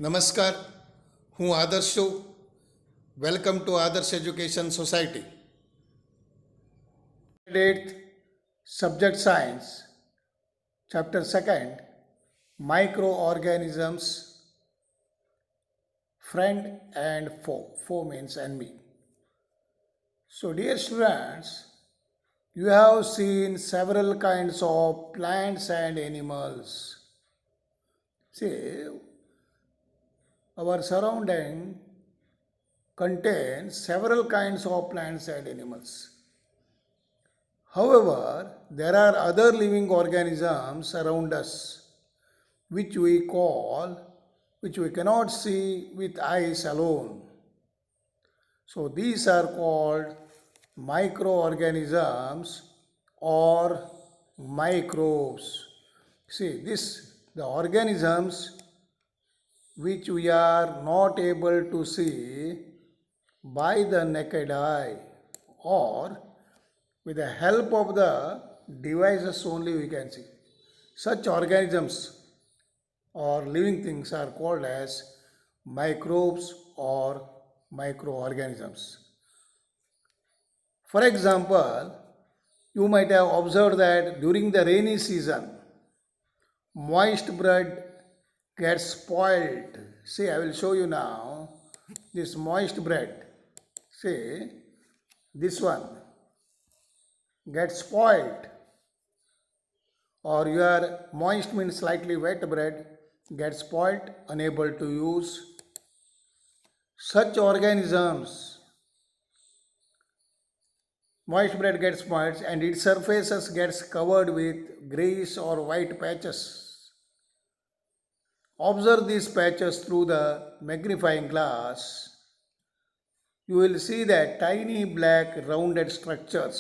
નમસ્કાર, હું આદર્શ છું. વેલકમ ટુ આદર્શ education society. 8th Subject Science, Chapter 2nd, Microorganisms, Friend and Foe. Foe means enemy. So, dear students, you have seen several kinds of plants and animals. See, our surrounding contains several kinds of plants and animals. However, there are other living organisms around us which we cannot see with eyes alone. So these are called microorganisms or microbes. See, the organisms which we are not able to see by the naked eye, or with the help of the devices only we can see. Such organisms or living things are called as microbes or microorganisms. For example, you might have observed that during the rainy season, moist bread gets spoiled. See, I will show you now this moist bread. See, this one gets spoiled, or your moist means slightly wet bread gets spoiled, unable to use. Such organisms, moist bread gets spoiled and its surfaces gets covered with grayish or white patches. Observe these patches through the magnifying glass. You will see that tiny black rounded structures.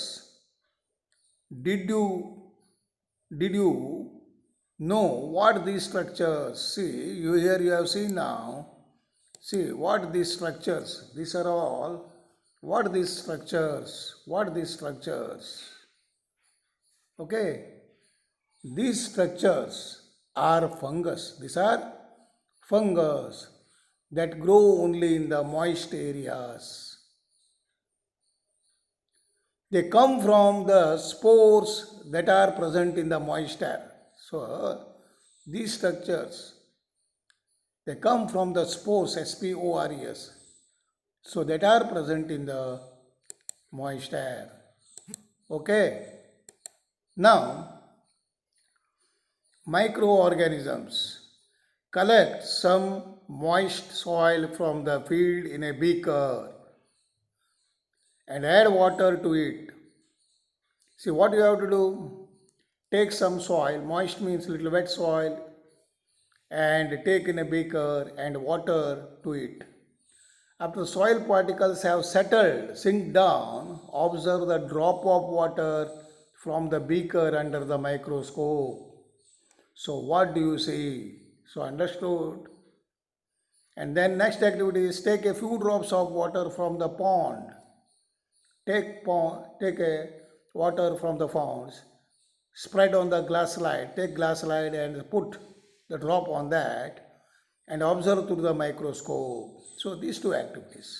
Did you know what these structures? See, you have seen now. See what these structures. These are all. What these structures? What these structures? Okay. These structures are fungus. These are fungus that grow only in the moist areas. They come from the spores that are present in the moist air. So, these structures, they come from the spores, spores, so that are present in the moist air. Okay. Now, microorganisms collect some moist soil from the field in a beaker and add water to it. See what you have to do? Take some soil, moist means little wet soil, and take in a beaker and water to it. After soil particles have settled, sink down, observe the drop of water from the beaker under the microscope. So what do you see? So understood? And then next activity is take a few drops of water from the pond. Take a water from the ponds, spread on the glass slide, take glass slide and put the drop on that and observe through the microscope. So these two activities.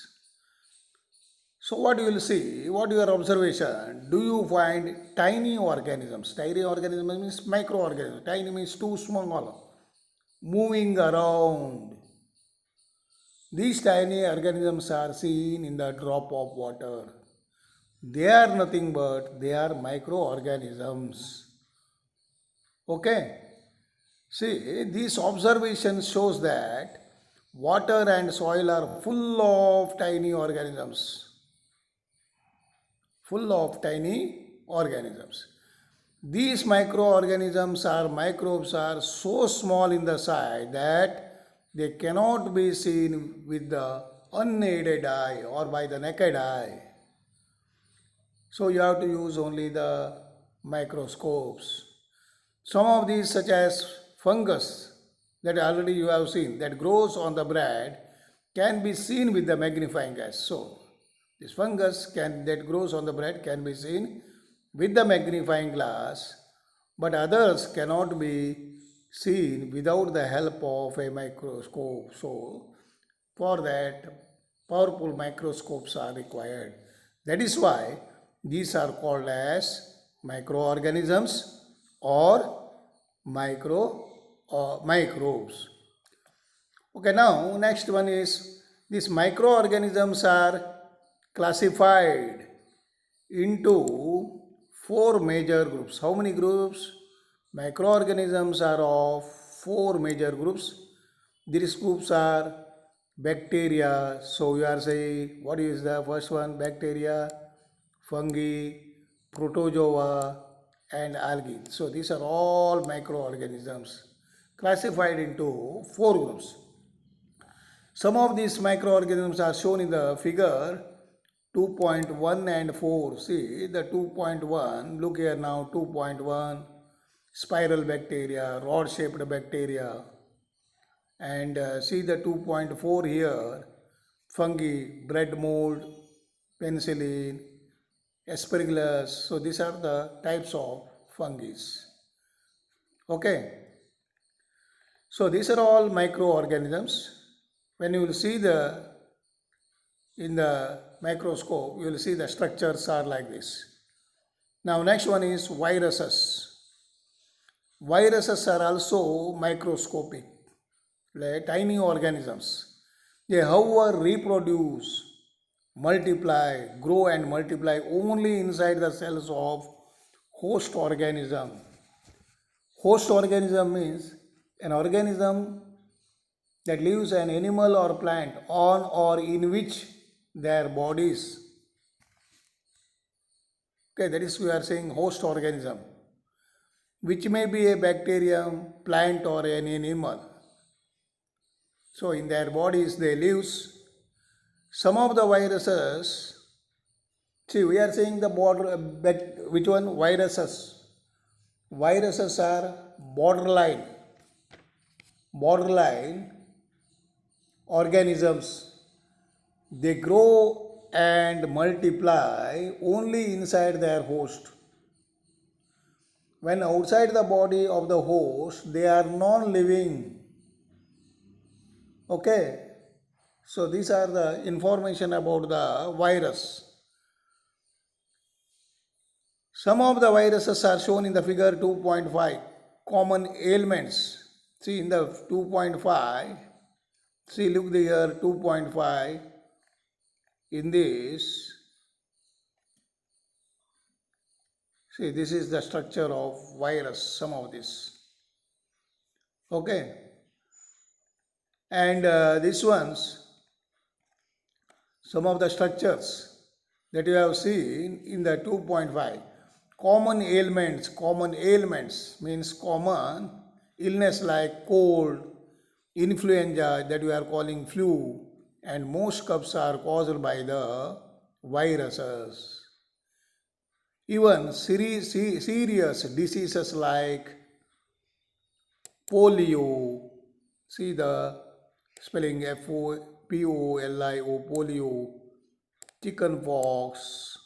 So what you will see, what your observation, do you find tiny organisms? Tiny organisms means microorganisms. Tiny means too small, moving around. These tiny organisms are seen in the drop of water. They are nothing but they are microorganisms. Okay. See, this observation shows that water and soil are full of tiny organisms. Full of tiny organisms. These microorganisms or microbes are so small in the size that they cannot be seen with the unaided eye or by the naked eye. So you have to use only the microscopes. Some of these, such as fungus, that already you have seen, that grows on the bread, can be seen with the magnifying glass. So this fungus that grows on the bread can be seen with the magnifying glass, but others cannot be seen without the help of a microscope. So, for that, powerful microscopes are required. That is why these are called as microorganisms or microbes. Okay, now next one is these microorganisms are classified into four major groups. How many groups? Microorganisms are of four major groups. These groups are bacteria. So we are saying what is the first one? Bacteria, fungi, protozoa, and algae. So these are all microorganisms classified into four groups. Some of these microorganisms are shown in the figure 2.1 and 4. See the 2.1, look here now 2.1, spiral bacteria, rod shaped bacteria, and see the 2.4 here, fungi, bread mold, penicillin, aspergillus. So these are the types of fungi. Okay, so these are all microorganisms. When you will see in the microscope, you will see the structures are like this. Now next one is viruses. Viruses are also microscopic, like tiny organisms. They however reproduce, multiply, grow and multiply only inside the cells of host organism. Host organism means an organism that lives an animal or plant on or in which their bodies. Okay, that is we are saying host organism, which may be a bacterium, plant or an animal. So in their bodies they live. Some of the viruses, see we are saying the border, which one? Viruses. Viruses are borderline organisms. They grow and multiply only inside their host. When outside the body of the host, they are non-living. Okay, so these are the information about the virus. Some of the viruses are shown in the figure 2.5. Common ailments. See in the 2.5. See, look here 2.5. In this, see, this is the structure of virus, some of this. Okay. And these ones, some of the structures that you have seen in the 2.5. Common ailments means common illness like cold, influenza that we are calling flu, and most coughs are caused by the viruses. Even serious diseases like polio, see the spelling Polio, polio, chicken pox.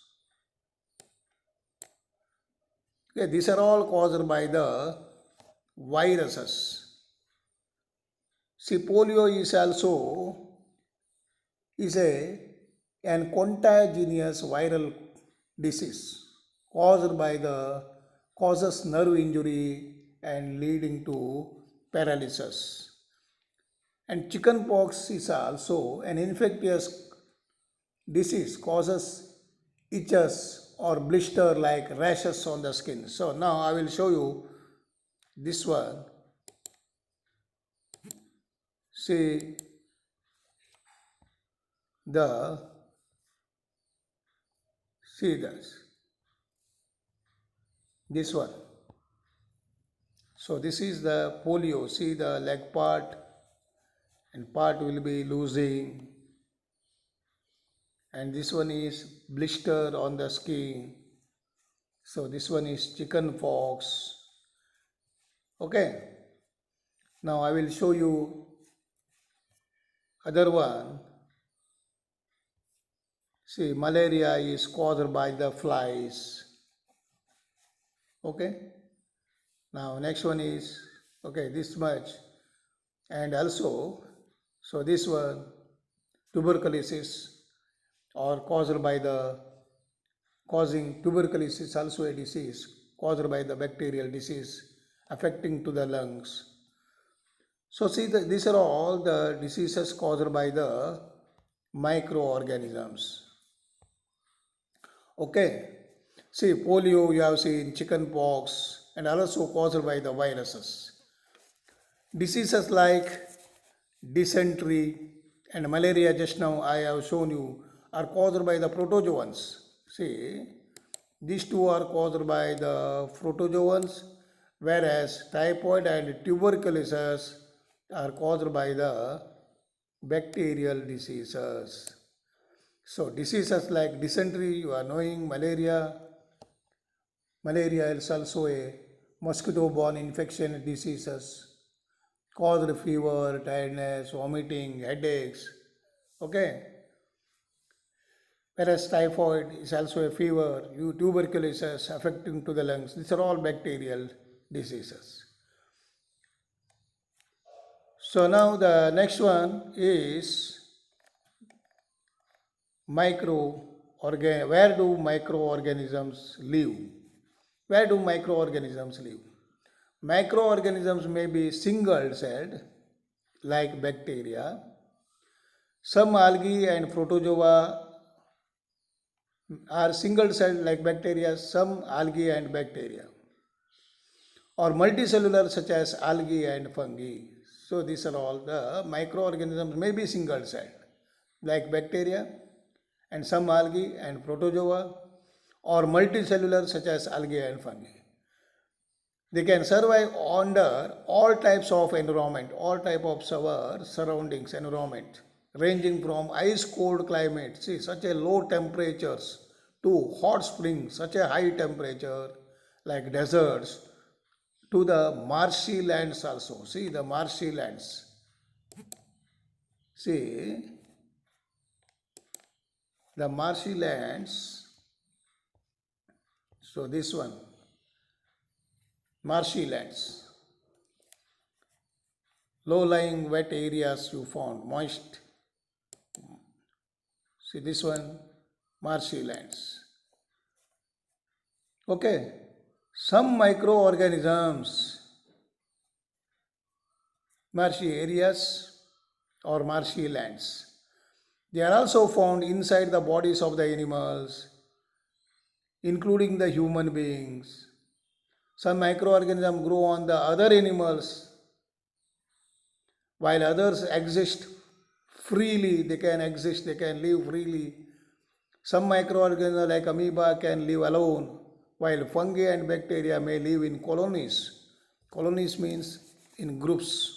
Okay, these are all caused by the viruses. See, polio is also an contagious viral disease causes nerve injury and leading to paralysis. And chicken pox is also an infectious disease, causes itches or blister like rashes on the skin. So now I will show you this one. See this one. So this is the polio. See the leg part and part will be losing, and this one is blister on the skin. So this one is chicken pox. Okay. Now I will show you other one. See, malaria is caused by the flies. Okay. Now next one is Okay, this much. And also, so this one, tuberculosis or caused by the causing tuberculosis, also a disease caused by the bacterial disease affecting to the lungs. So see, these are all the diseases caused by the microorganisms. Okay. See, polio you have seen, chicken pox, and also caused by the viruses. Diseases like dysentery and malaria, just now I have shown you, are caused by the protozoans. See, these two are caused by the protozoans, whereas typhoid and tuberculosis are caused by the bacterial diseases. So, diseases like dysentery, you are knowing, malaria is also a mosquito-borne infection diseases, caused fever, tiredness, vomiting, headaches. Okay. Whereas typhoid is also a fever, tuberculosis affecting to the lungs. These are all bacterial diseases. So now the next one is where do microorganisms live? Where do microorganisms live? Microorganisms may be single-celled like bacteria. Some algae and protozoa are single-celled like bacteria, some algae and bacteria, or multicellular such as algae and fungi. So these are all the microorganisms may be single-celled like bacteria and some algae and protozoa, or multicellular such as algae and fungi. They can survive under all types of environment, all type of surroundings, environment, ranging from ice cold climate, see such a low temperatures, to hot springs, such a high temperature like deserts, to the marshy lands also. See the marshy lands. See the marshy lands. So this one, marshy lands, low-lying wet areas you found, moist. See this one, marshy lands. Okay, some microorganisms, marshy areas or marshy lands, they are also found inside the bodies of the animals, including the human beings. Some microorganisms grow on the other animals, while others exist freely. They can exist, they can live freely. Some microorganisms like amoeba can live alone, while fungi and bacteria may live in colonies. Colonies means in groups.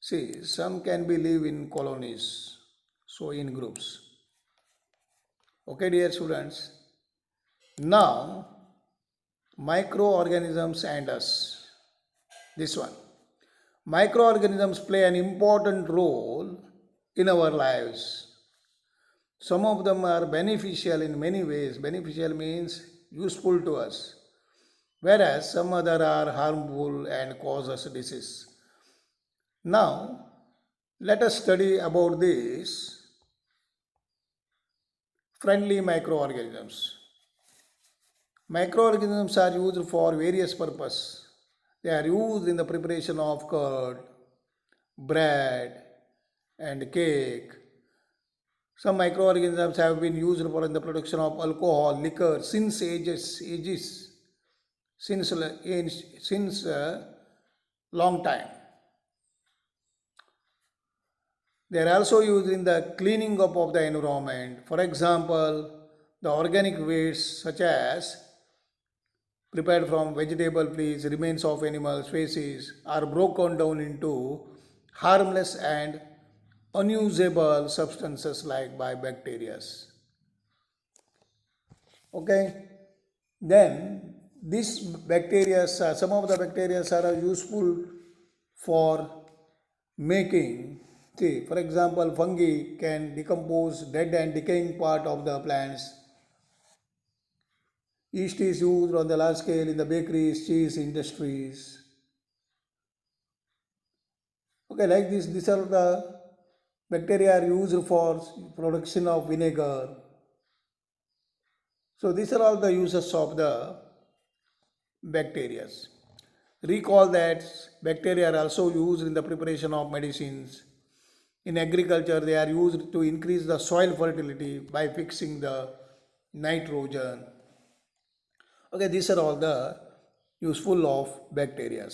See, some can be live in colonies, so in groups. Okay, dear students. Now, microorganisms and us. This one. Microorganisms play an important role in our lives. Some of them are beneficial in many ways. Beneficial means useful to us, whereas some other are harmful and cause us disease. Now, let us study about these friendly microorganisms. Microorganisms are used for various purposes. They are used in the preparation of curd, bread, and cake. Some microorganisms have been used for in the production of alcohol, liquor since ages, since long time. They are also used in the cleaning up of the environment. For example, the organic waste such as prepared from vegetable peels, remains of animal species are broken down into harmless and unusable substances like by bacteria. Okay, then these bacteria, some of the bacteria are useful for making. See, for example, fungi can decompose dead and decaying part of the plants. Yeast is used on the large scale in the bakeries, cheese industries. Okay, like this, these are the bacteria are used for production of vinegar. So these are all the uses of the bacteria. Recall that bacteria are also used in the preparation of medicines. In agriculture, they are used to increase the soil fertility by fixing the nitrogen. Okay, these are all the useful of bacteria.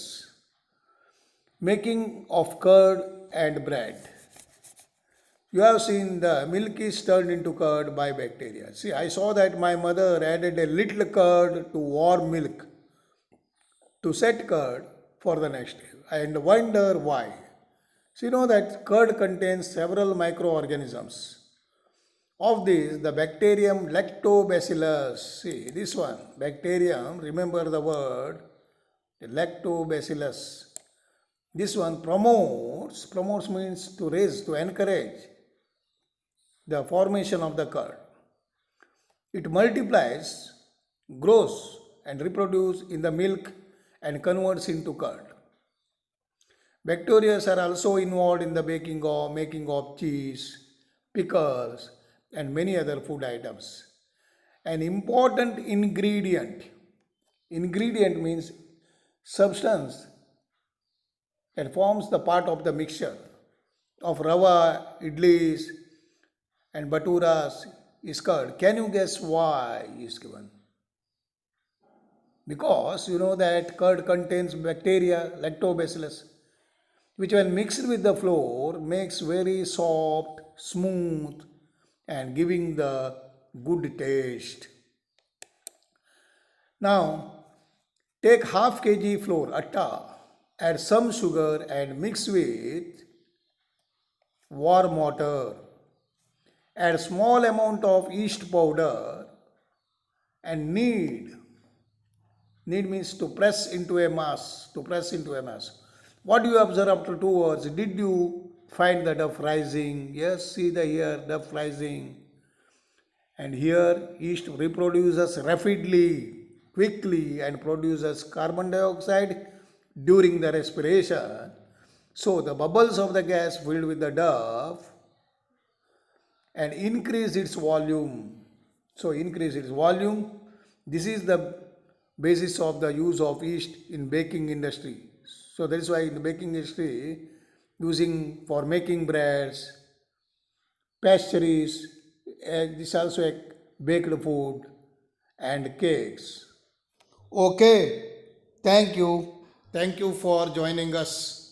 Making of curd and bread. You have seen the milk is turned into curd by bacteria. See, I saw that my mother added a little curd to warm milk to set curd for the next day and wonder why. So you know that curd contains several microorganisms. Of these, the bacterium lactobacillus, see this one, bacterium, remember the word lactobacillus. This one promotes means to raise, to encourage the formation of the curd. It multiplies, grows, and reproduces in the milk and converts into curd. Bacteria are also involved in the making of cheese, pickles, and many other food items. An important ingredient means substance that forms the part of the mixture of rava, idlis, and baturas is curd. Can you guess why is given? Because you know that curd contains bacteria, lactobacillus, which when mixed with the flour makes very soft, smooth, and giving the good taste. Now, take half kg flour, atta, add some sugar and mix with warm water. Add small amount of yeast powder and knead. Knead means to press into a mass, to press into a mass. What do you observe after 2 hours? Did you find the duff rising? Yes, see the here duff rising. And here yeast reproduces rapidly, quickly, and produces carbon dioxide during the respiration. So the bubbles of the gas filled with the duff and increase its volume. So increase its volume. This is the basis of the use of yeast in baking industry. So that is why in the baking industry, using for making breads, pastries, this also a baked food and cakes. Okay, thank you. Thank you for joining us.